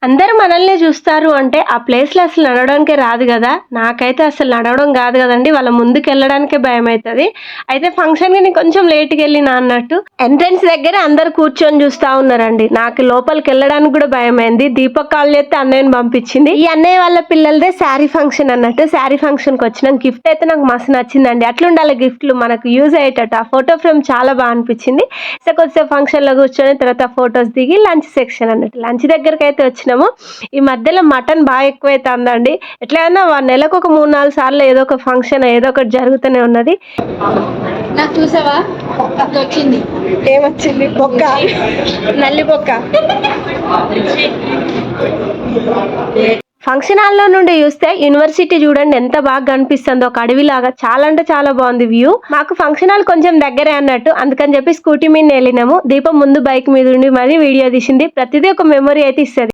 అందరూ మనల్నే జూస్తారు అంటే, ఆ ప్లేస్‌లో అసలు నడవడానికే రాదు గదా! నాకైతే అసలు నడవడం గాదు గదండీ! వాళ్ళ ముందుకెళ్ళడానికే భయమైతది. అయితే ఫంక్షన్‌కి నేను కొంచెం లేట్‌గెళ్ళినా అన్నట్టు. ఎంట్రన్స్ దగ్గరే అందరూ కూర్చొని జూస్తా ఉన్నారండి. నాకు లోపలికెళ్ళడానికి గూడా భయమైంది. దీపక్ కాల్ జేత్తే అన్నయ్యని పంపించింది. ఈ అన్నయ్య వాళ్ళ పిల్లలదే శారీ ఫంక్షన్ అన్నట్టు. శారీ ఫంక్షన్‌కొచ్చినాం. గిఫ్ట్ అయితే నాకు మస్తు నచ్చిందండి. అట్లుండాలి గిఫ్ట్‌లు మనకు యూజ్ అయ్యేటట్టు. ఆ ఫోటో ఫ్రేమ్ చాలా బా అనిపిచ్చింది. సో, కొద్దిసేపు ఫంక్షన్‌లో గూర్చొని తర్వాత ఫోటోస్ దిగి లంచ్ సెక్షన్ అన్నట్టు. లంచ్ దగ్గరకైతే వచ్చినాము. ఈ మధ్యలో మటన్ బాగా ఎక్కువైతాందండి. ఎట్లైనా నెలకొక 3, 4 సార్లు ఏదో ఒక ఫంక్షన్ ఏదో ఒకటి జరుగుతూనే ఉన్నది. నాకు చూసావా వచ్చింది ఏమొచ్చింది? బొక్క, నల్లి బొక్క. ఫంక్షన్ హాల్లో నుండి చూస్తే యూనివర్సిటీ చూడండి ఎంత బాగా కనిపిస్తుందో, ఒక అడవిలాగా. చాలా అంటే చాలా బాగుంది వ్యూ. మాకు ఫంక్షన్ హాల్ కొంచెం దగ్గరే అన్నట్టు, అందుకని చెప్పి స్కూటీ మీద వెళ్ళినాము. దీపం ముందు బైక్ మీద ఉండి మరి వీడియో తీసింది. ప్రతిదీ ఒక మెమరీ అయితే ఇస్తుంది.